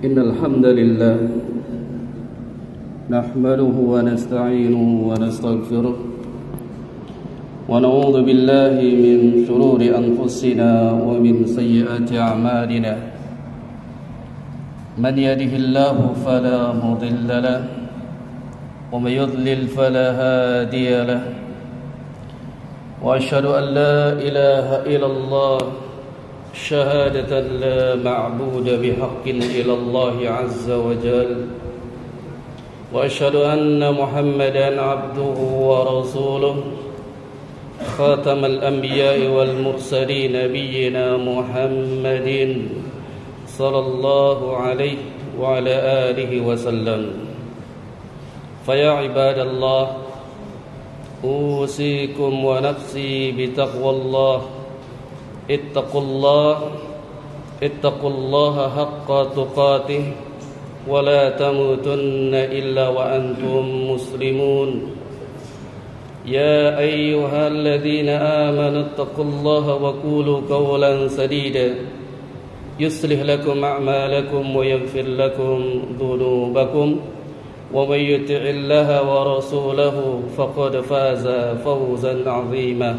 إن الحمد لله نحمده ونستعينه ونستغفره ونعوذ بالله من شرور أنفسنا ومن سيئات أعمالنا من يهده الله فلا مضل له ومن يضلل فلا هادي له وأشهد أن لا إله إلا الله شهادة لا معبود بحق إلا الله عز وجل وأشهد أن محمدا عبده ورسوله خاتم الأنبياء والمرسلين نبينا محمد صلى الله عليه وعلى آله وسلم فيا عباد الله أوصيكم ونفسي بتقوى الله اتقوا الله حق تقاته ولا تموتن إلا وأنتم مسلمون يا أيها الذين آمنوا اتقوا الله وقولوا قولا سديدا يصلح لكم أعمالكم ويغفر لكم ذنوبكم ومن يطع الله ورسوله فقد فاز فوزا عظيما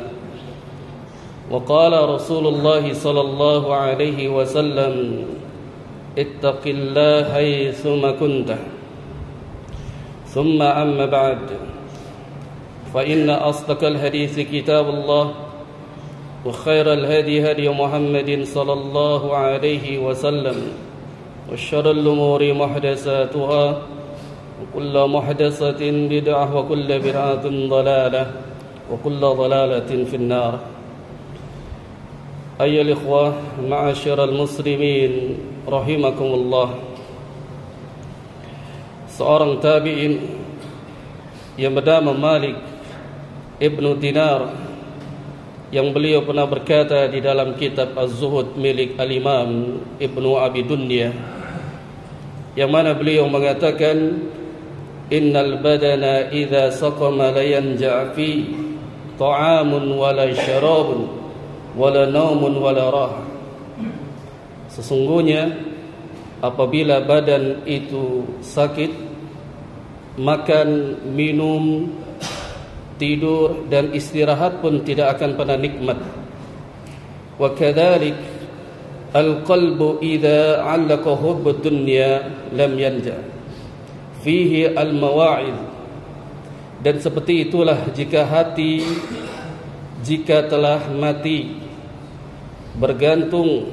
وقال رسول الله صلى الله عليه وسلم اتق الله حيثما كنت ثم أما بعد فإن أصدق الحديث كتاب الله وخير الهدي هدي محمد صلى الله عليه وسلم وشر الأمور محدثاتها وكل محدثة بدعة وكل بدعة ضلالة وكل ضلالة في النار أيها الإخوة معاشر المسلمين رحمكم الله. Seorang tabi'in yang bernama Malik Ibnu Dinar, yang beliau pernah berkata di dalam kitab Az-Zuhud milik Al-Imam Ibnu Abi Dunya, yang mana beliau mengatakan innal badana idza saqama la yanja' fi ta'amun wala syarabun wala naumun wala rah. Sesungguhnya apabila badan itu sakit, makan, minum, tidur dan istirahat pun tidak akan pernah nikmat. Wa kadzalik al-qalbu idza 'allaqa hubbud dunya lam yanja fihi al-mawa'id. Dan seperti itulah jika hati telah mati bergantung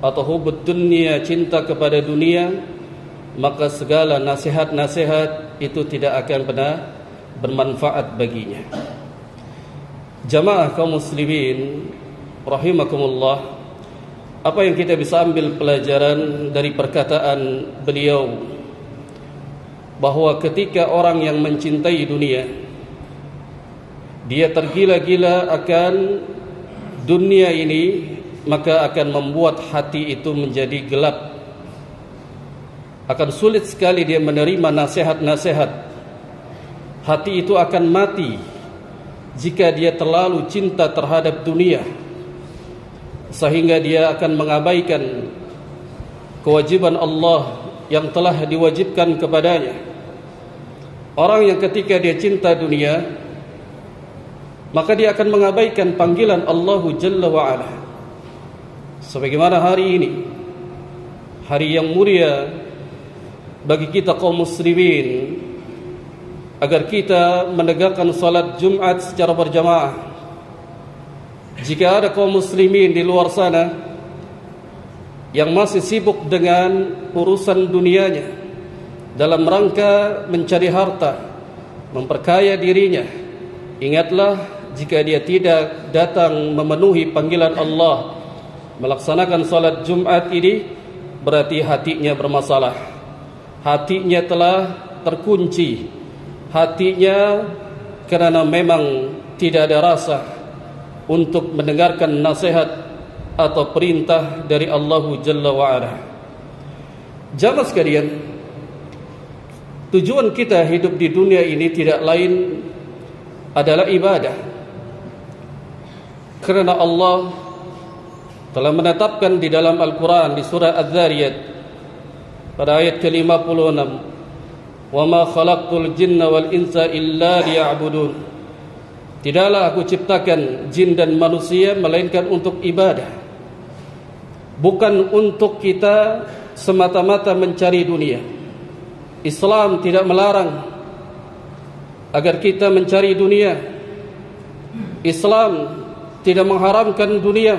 atau hubbud dunya, cinta kepada dunia, maka segala nasihat-nasihat itu tidak akan pernah bermanfaat baginya. Jamaah kaum muslimin rahimakumullah, apa yang kita bisa ambil pelajaran dari perkataan beliau bahwa ketika orang yang mencintai dunia, dia tergila-gila akan dunia ini, maka akan membuat hati itu menjadi gelap. Akan sulit sekali dia menerima nasihat-nasihat. Hati itu akan mati jika dia terlalu cinta terhadap dunia, sehingga dia akan mengabaikan kewajiban Allah yang telah diwajibkan kepadanya. Orang yang ketika dia cinta dunia, maka dia akan mengabaikan panggilan Allah Jalla wa'ala. Sebagaimana hari ini, hari yang mulia bagi kita kaum muslimin, agar kita menegakkan salat Jumat secara berjamaah. Jika ada kaum muslimin di luar sana yang masih sibuk dengan urusan dunianya dalam rangka mencari harta, memperkaya dirinya, ingatlah jika dia tidak datang memenuhi panggilan Allah, melaksanakan salat Jumat ini, berarti hatinya bermasalah. Hatinya telah terkunci. Hatinya kerana memang tidak ada rasa untuk mendengarkan nasihat atau perintah dari Allah Jalla wa'ala. Jamaah sekalian, tujuan kita hidup di dunia ini tidak lain adalah ibadah. Kerana Allah telah menetapkan di dalam Al-Quran di surah Az-Zariyat pada ayat ke-56, "Wa ma khalaqtul jinna wal insa illa liya'budun." Tidaklah aku ciptakan jin dan manusia melainkan untuk ibadah, bukan untuk kita semata-mata mencari dunia. Islam tidak melarang agar kita mencari dunia. Islam tidak mengharamkan dunia,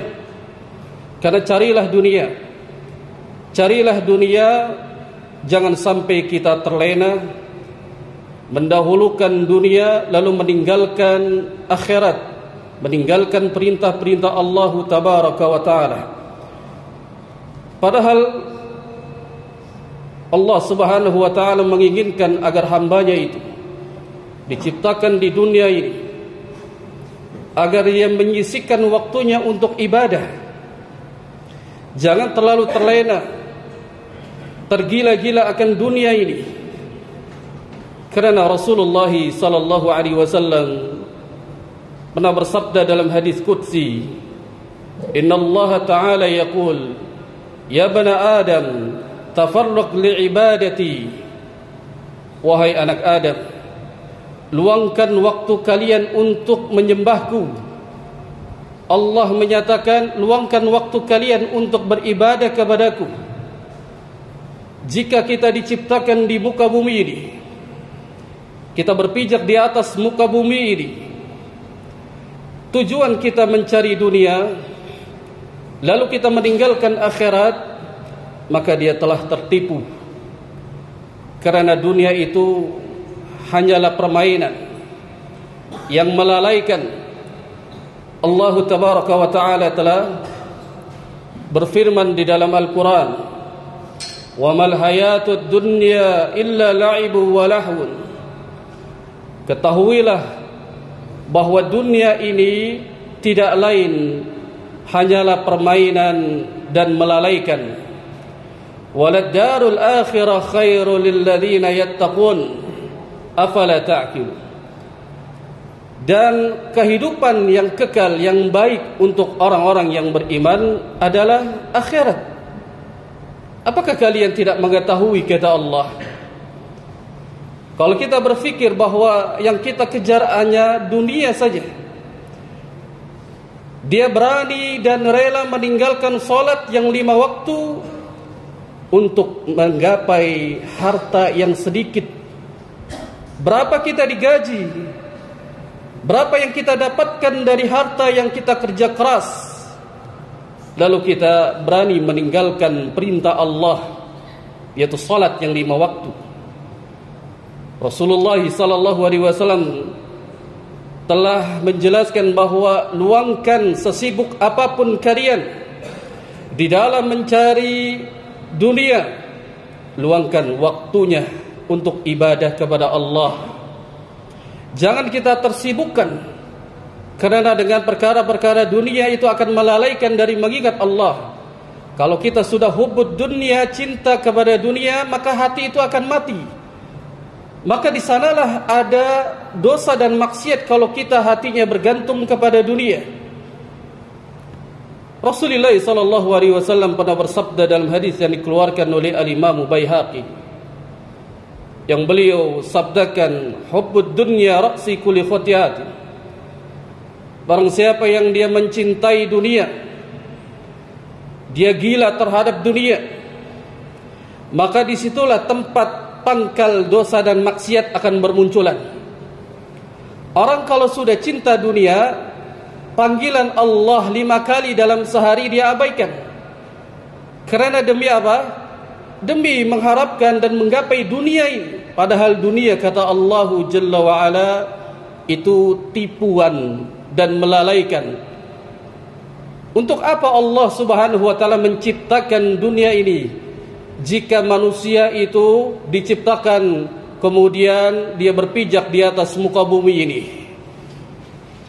karena carilah dunia. Carilah dunia, jangan sampai kita terlena mendahulukan dunia lalu meninggalkan akhirat, meninggalkan perintah-perintah Allah tabaraka wa taala. Padahal Allah subhanahu wa ta'ala menginginkan agar hambanya itu diciptakan di dunia ini agar dia menyisihkan waktunya untuk ibadah. Jangan terlalu terlena, tergila-gila akan dunia ini. Karena Rasulullah sallallahu alaihi wasallam pernah bersabda dalam hadis qudsi, "Inna Allah ta'ala yaqul, ya bana Adam, tafarraq li'ibadati." Wahai anak Adam, luangkan waktu kalian untuk menyembahku. Allah menyatakan, luangkan waktu kalian untuk beribadah kepadaku. Jika kita diciptakan di muka bumi ini, kita berpijak di atas muka bumi ini, tujuan kita mencari dunia, lalu kita meninggalkan akhirat, maka dia telah tertipu. Karena dunia itu hanyalah permainan yang melalaikan. Allah tabaraka wa ta'ala telah berfirman di dalam Al-Quran, "Wa mal hayatud dunya illa la'ibu wa lahun." Ketahuilah bahwa dunia ini tidak lain hanyalah permainan dan melalaikan. "Walad darul akhirah khairul lil ladzina yattaqun afala ta'qilun." Dan kehidupan yang kekal yang baik untuk orang-orang yang beriman adalah akhirat. Apakah kalian tidak mengetahui, kata Allah? Kalau kita berfikir bahwa yang kita kejar hanya dunia saja, dia berani dan rela meninggalkan solat yang 5 waktu untuk menggapai harta yang sedikit. Berapa kita digaji? Berapa yang kita dapatkan dari harta yang kita kerja keras, lalu kita berani meninggalkan perintah Allah, yaitu salat yang 5 waktu. Rasulullah sallallahu alaihi wasallam telah menjelaskan bahwa luangkan sesibuk apapun kalian di dalam mencari dunia, luangkan waktunya untuk ibadah kepada Allah. Jangan kita tersibukkan, karena dengan perkara-perkara dunia itu akan melalaikan dari mengingat Allah. Kalau kita sudah hubud dunia, cinta kepada dunia, maka hati itu akan mati. Maka di sanalah ada dosa dan maksiat kalau kita hatinya bergantung kepada dunia. Rasulullah sallallahu alaihi wasallam pernah bersabda dalam hadis yang dikeluarkan oleh Al-Imam Baihaqi, yang beliau sabdakan, "Hubbud dunya ra'si kulli khati'at." Barang siapa yang dia mencintai dunia, dia gila terhadap dunia, maka disitulah tempat pangkal dosa dan maksiat akan bermunculan. Orang kalau sudah cinta dunia, panggilan Allah 5 kali dalam sehari dia abaikan. Karena demi apa? Demi mengharapkan dan menggapai dunia ini. Padahal dunia, kata Allah Jalla wa'ala, itu tipuan dan melalaikan. Untuk apa Allah subhanahu wa ta'ala menciptakan dunia ini, jika manusia itu diciptakan kemudian dia berpijak di atas muka bumi ini?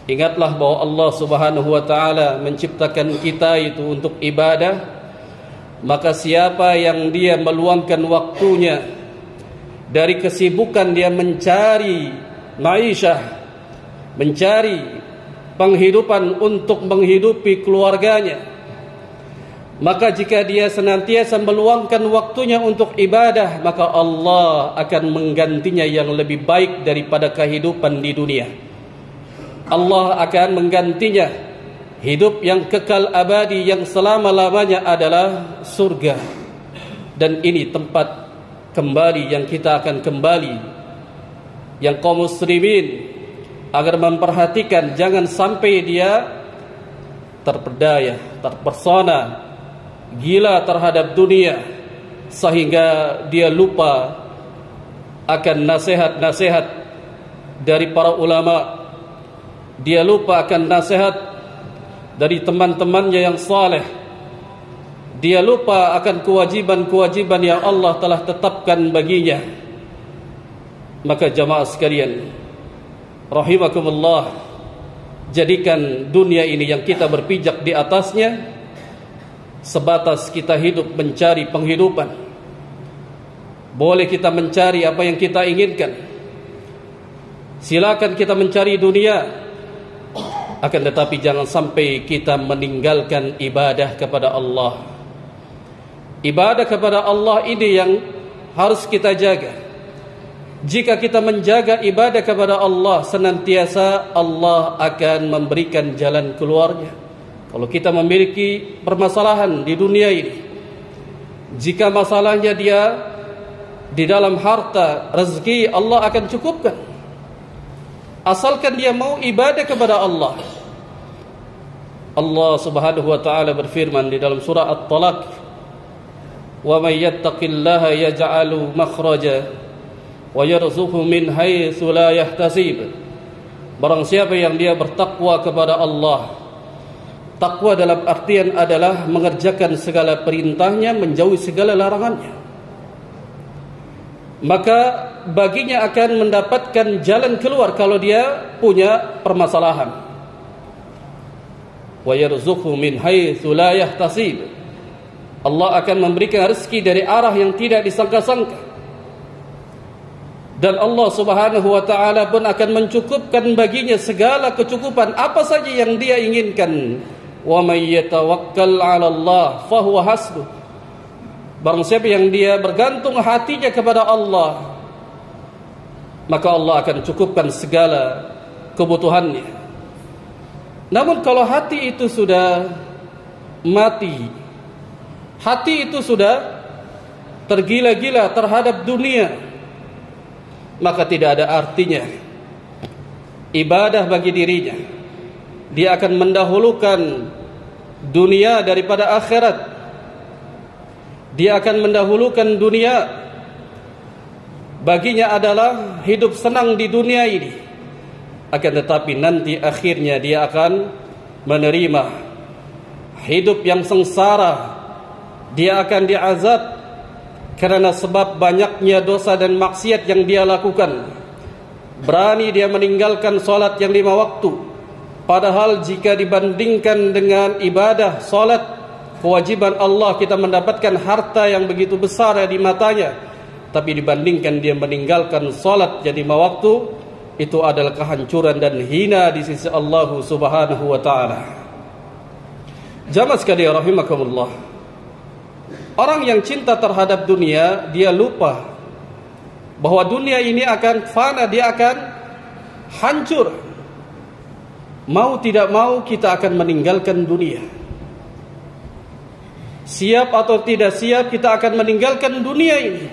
Ingatlah bahwa Allah subhanahu wa ta'ala menciptakan kita itu untuk ibadah. Maka siapa yang dia meluangkan waktunya dari kesibukan dia mencari ma'isyah, mencari penghidupan untuk menghidupi keluarganya, Maka jika dia senantiasa meluangkan waktunya untuk ibadah, maka Allah akan menggantinya yang lebih baik daripada kehidupan di dunia. Allah akan menggantinya hidup yang kekal abadi, yang selama-lamanya adalah surga. Dan ini tempat kembali yang kita akan kembali, yang kaum muslimin agar memperhatikan jangan sampai dia terpedaya, terpesona, gila terhadap dunia sehingga dia lupa akan nasihat-nasihat dari para ulama, dia lupa akan nasihat dari teman-temannya yang saleh, dia lupa akan kewajiban-kewajiban yang Allah telah tetapkan baginya. Maka jamaah sekalian rahimakumullah, jadikan dunia ini yang kita berpijak di atasnya sebatas kita hidup mencari penghidupan. Boleh kita mencari apa yang kita inginkan, silakan kita mencari dunia, akan tetapi jangan sampai kita meninggalkan ibadah kepada Allah. Ibadah kepada Allah ini yang harus kita jaga. Jika kita menjaga ibadah kepada Allah, senantiasa Allah akan memberikan jalan keluarnya. Kalau kita memiliki permasalahan di dunia ini, jika masalahnya dia di dalam harta, rezeki, Allah akan cukupkan, asalkan dia mau ibadah kepada Allah. Allah subhanahu wa ta'ala berfirman di dalam surah At-Talaq, "Wa may yattaqillaha yaj'alu makhraja wa yarzuqhu min haitsu la yahtasib." Barang siapa yang dia bertakwa kepada Allah, takwa dalam artian adalah mengerjakan segala perintahnya, menjauhi segala larangannya, maka baginya akan mendapatkan jalan keluar kalau dia punya permasalahan. Wa yarzuqhu min haitsu la yahtasib. Allah akan memberikan rezeki dari arah yang tidak disangka-sangka. Dan Allah subhanahu wa ta'ala pun akan mencukupkan baginya segala kecukupan apa saja yang dia inginkan. Wa may yatawakkal 'ala Allah fahuwa hasbuh. Barang siapa yang dia bergantung hatinya kepada Allah, maka Allah akan cukupkan segala kebutuhannya. Namun kalau hati itu sudah mati, hati itu sudah tergila-gila terhadap dunia, maka tidak ada artinya ibadah bagi dirinya. Dia akan mendahulukan dunia daripada akhirat. Dia akan mendahulukan dunia. Baginya adalah hidup senang di dunia ini. Akan tetapi nanti akhirnya dia akan menerima hidup yang sengsara. Dia akan diazab karena sebab banyaknya dosa dan maksiat yang dia lakukan. Berani dia meninggalkan solat yang 5 waktu, padahal jika dibandingkan dengan ibadah solat, kewajiban Allah, kita mendapatkan harta yang begitu besar di matanya. Tapi dibandingkan dia meninggalkan solat yang 5 waktu, itu adalah kehancuran dan hina di sisi Allah subhanahu wa ta'ala. Jamaah sekalian rahimakumullah, orang yang cinta terhadap dunia, dia lupa bahwa dunia ini akan fana, dia akan hancur. Mau tidak mau kita akan meninggalkan dunia. Siap atau tidak siap kita akan meninggalkan dunia ini.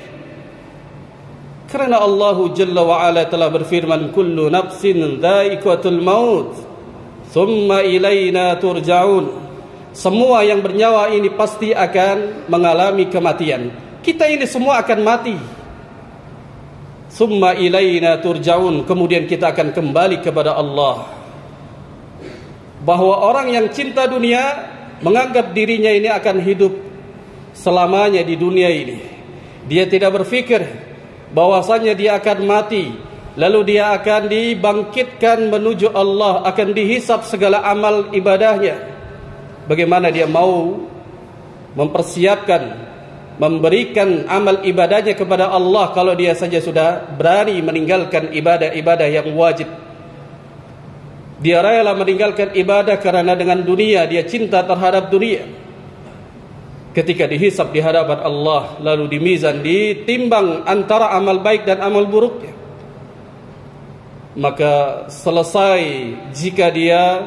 Karena Allah Jalla wa Ala telah berfirman, "Kullu nafsin dha'iqatul maut, thumma ilaina turja'un." Semua yang bernyawa ini pasti akan mengalami kematian. Kita ini semua akan mati. Thumma ilaina turja'un, kemudian kita akan kembali kepada Allah. Bahwa orang yang cinta dunia menganggap dirinya ini akan hidup selamanya di dunia ini. Dia tidak berfikir bahwasanya dia akan mati, lalu dia akan dibangkitkan menuju Allah, akan dihisap segala amal ibadahnya. Bagaimana dia mau mempersiapkan, memberikan amal ibadahnya kepada Allah kalau dia saja sudah berani meninggalkan ibadah-ibadah yang wajib. Dia rela meninggalkan ibadah karena dengan dunia, dia cinta terhadap dunia. ketika dihisab di hadapan Allah, lalu di mizan, ditimbang antara amal baik dan amal buruknya, maka selesai jika dia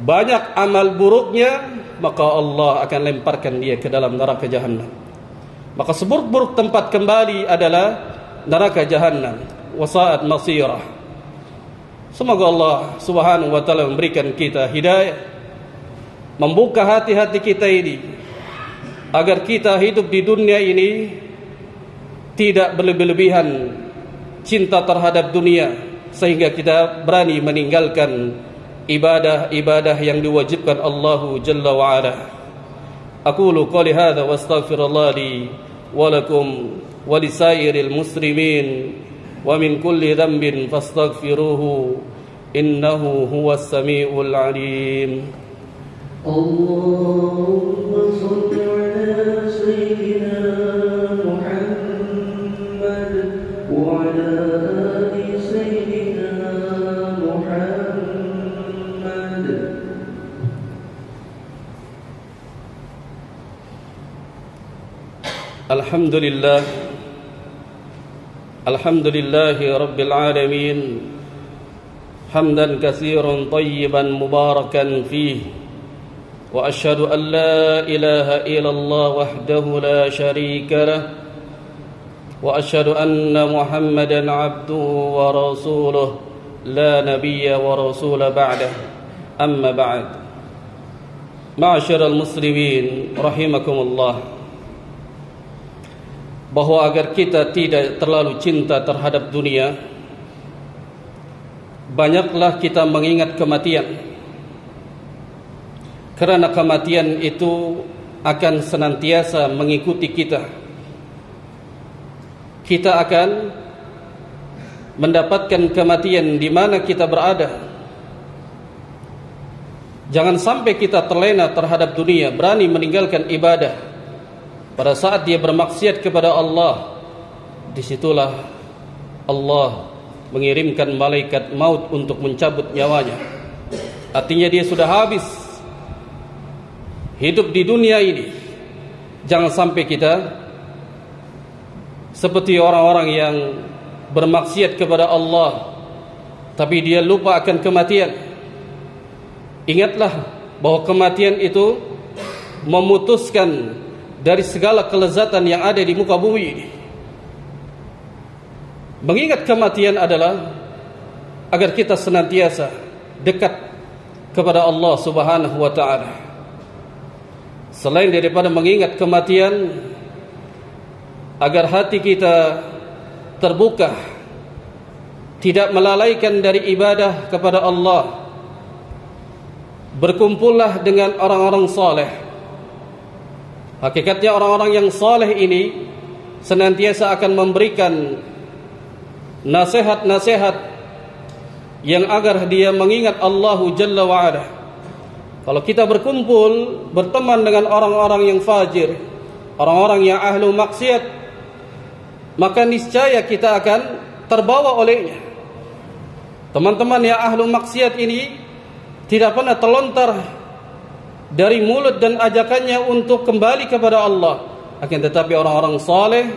banyak amal buruknya, maka Allah akan lemparkan dia ke dalam neraka jahanam. Maka seburuk-buruk tempat kembali adalah neraka jahanam. Wasa'at masirah. Semoga Allah Subhanahu wa taala memberikan kita hidayah, membuka hati-hati kita ini, agar kita hidup di dunia ini tidak berlebih-lebihan cinta terhadap dunia, sehingga kita berani meninggalkan ibadah-ibadah yang diwajibkan Allah Jalla wa Ala. Aqulu qali hadza wa astaghfirullah li wa lakum wa lisairil muslimin wa min kulli dhanbin fastaghfiruhu innahu huwas samiul alim. Allahumma shalli ala sayyidina Muhammad wa ala ali sayyidina Muhammad. Alhamdulillah, alhamdulillahi rabbil alamin, hamdan katsiran tayyiban mubarakan fihi, wa asyhadu an la ilaha illallah wahdahu la syarika lah, wa asyhadu anna Muhammadan abduhu wa rasuluh la nabiyya wa rasula ba'dah. Amma ba'd. Ma'asyiral muslimin rahimakumullah, bahwa agar kita tidak terlalu cinta terhadap dunia, banyaklah kita mengingat kematian. Kerana kematian itu akan senantiasa mengikuti kita. Kita akan mendapatkan kematian di mana kita berada. Jangan sampai kita terlena terhadap dunia, berani meninggalkan ibadah. Pada saat dia bermaksiat kepada Allah, disitulah Allah mengirimkan malaikat maut untuk mencabut nyawanya. Artinya dia sudah habis hidup di dunia ini. Jangan sampai kita seperti orang-orang yang bermaksiat kepada Allah, tapi dia lupa akan kematian. Ingatlah bahwa kematian itu memutuskan dari segala kelezatan yang ada di muka bumi ini. Mengingat kematian adalah agar kita senantiasa dekat kepada Allah Subhanahu wa taala. Selain daripada mengingat kematian, agar hati kita terbuka, tidak melalaikan dari ibadah kepada Allah. Berkumpullah dengan orang-orang saleh. Hakikatnya orang-orang yang saleh ini senantiasa akan memberikan nasihat-nasihat yang agar dia mengingat Allah Jalla wa Ala. Kalau kita berkumpul, berteman dengan orang-orang yang fajir, orang-orang yang ahlu maksiat, maka niscaya kita akan terbawa olehnya. Teman-teman yang ahlu maksiat ini tidak pernah terlontar dari mulut dan ajakannya untuk kembali kepada Allah. Akan tetapi orang-orang saleh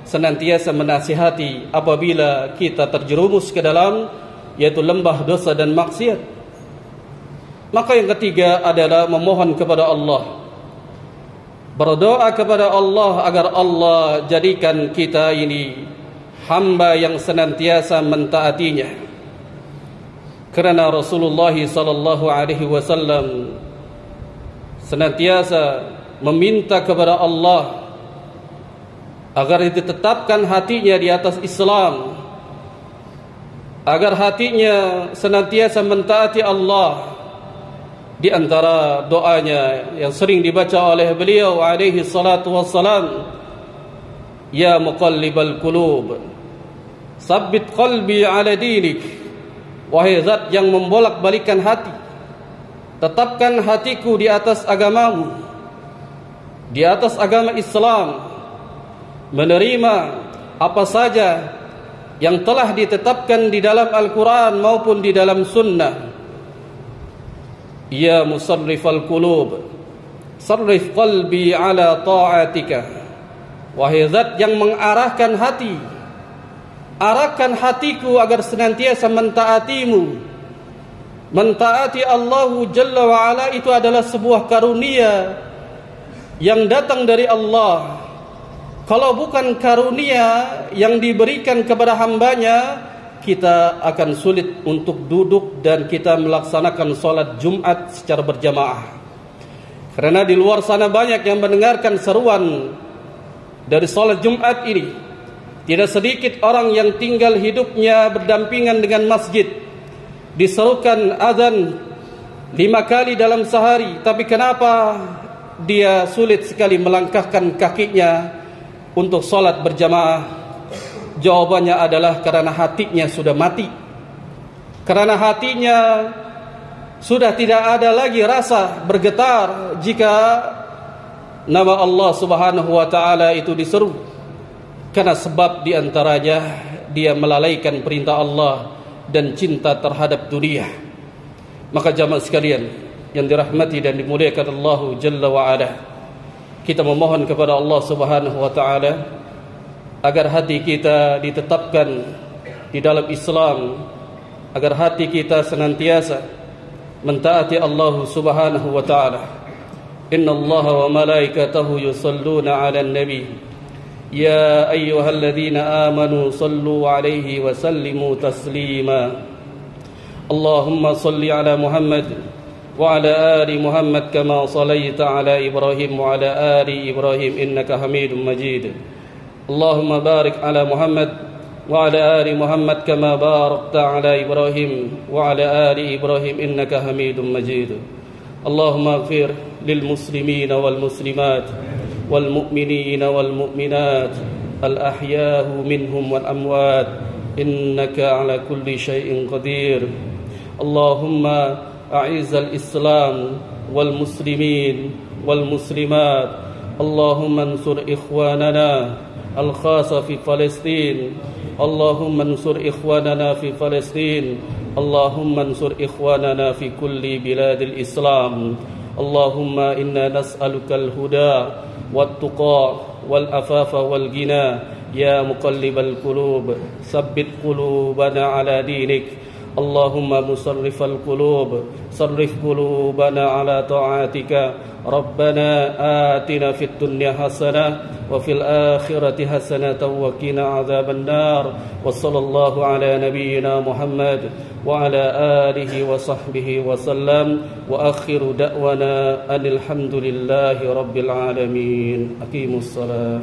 senantiasa menasihati apabila kita terjerumus ke dalam yaitu lembah dosa dan maksiat. Maka yang ketiga adalah memohon kepada Allah, berdoa kepada Allah agar Allah jadikan kita ini hamba yang senantiasa mentaatinya. Kerana Rasulullah sallallahu alaihi wasallam senantiasa meminta kepada Allah agar ditetapkan hatinya di atas Islam, agar hatinya senantiasa mentaati Allah. Di antara doanya yang sering dibaca oleh beliau alaihi salatu wassalam, ya muqallibal qulub sabbit qalbi ala dinik. Wahai zat yang membolak-balikan hati, tetapkan hatiku di atas agamamu, di atas agama Islam, menerima apa saja yang telah ditetapkan di dalam Al-Quran maupun di dalam Sunnah. Ya musarrifal qulub sarrif qalbi ala ta'atika. Wahai zat yang mengarahkan hati, arahkan hatiku agar senantiasa mentaatimu. Mentaati Allahu Jalla wa Ala itu adalah sebuah karunia yang datang dari Allah. Kalau bukan karunia yang diberikan kepada hambanya, kita akan sulit untuk duduk dan kita melaksanakan solat Jumat secara berjamaah. Karena di luar sana banyak yang mendengarkan seruan dari solat Jumat ini. Tidak sedikit orang yang tinggal hidupnya berdampingan dengan masjid, diserukan azan 5 kali dalam sehari, tapi kenapa dia sulit sekali melangkahkan kakinya untuk solat berjamaah? Jawabannya adalah karena hatinya sudah mati. Karena hatinya sudah tidak ada lagi rasa bergetar jika nama Allah Subhanahu wa taala itu diseru. Karena sebab diantaranya dia melalaikan perintah Allah dan cinta terhadap dunia. Maka jamaah sekalian yang dirahmati dan dimuliakan Allah Jalla wa Ala, kita memohon kepada Allah Subhanahu wa taala agar hati kita ditetapkan di dalam Islam, agar hati kita senantiasa mentaati Allah Subhanahu wa taala. Innallaha wa malaikatahu yusalluna 'alan nabi ya ayyuhalladzina amanu sallu 'alaihi wa sallimu taslima. Allahumma salli 'ala Muhammad wa 'ala ali Muhammad kama shallaita 'ala Ibrahim wa 'ala ali Ibrahim innaka Hamidum Majid. Allahumma barik 'ala Muhammad wa 'ala ali Muhammad kama barakta 'ala Ibrahim wa 'ala ali Ibrahim innaka Hamidum Majid. Allahumma ighfir lil muslimina wal muslimat wal mu'minina wal mu'minat al ahyahu minhum wal amwat innaka 'ala kulli syai'in qadir. Allahumma أعز الإسلام والمسلمين والمسلمات. اللهم انصر إخواننا الخاصة في فلسطين. اللهم انصر إخواننا في فلسطين. اللهم انصر إخواننا في كل بلاد الإسلام. اللهم إنا نسألك الهدى والتقى والعفاف والغنى يا مقلب القلوب ثبت قلوبنا على دينك. اللهم مصرف القلوب صرف قلوبنا على طاعتك. ربنا آتنا في الدنيا حسنة وفي الآخرة حسنة وقنا عذاب النار. وصلى الله على نبينا محمد وعلى آله وصحبه وسلم. وآخر دعوانا أن الحمد لله رب العالمين. أقيموا الصلاة.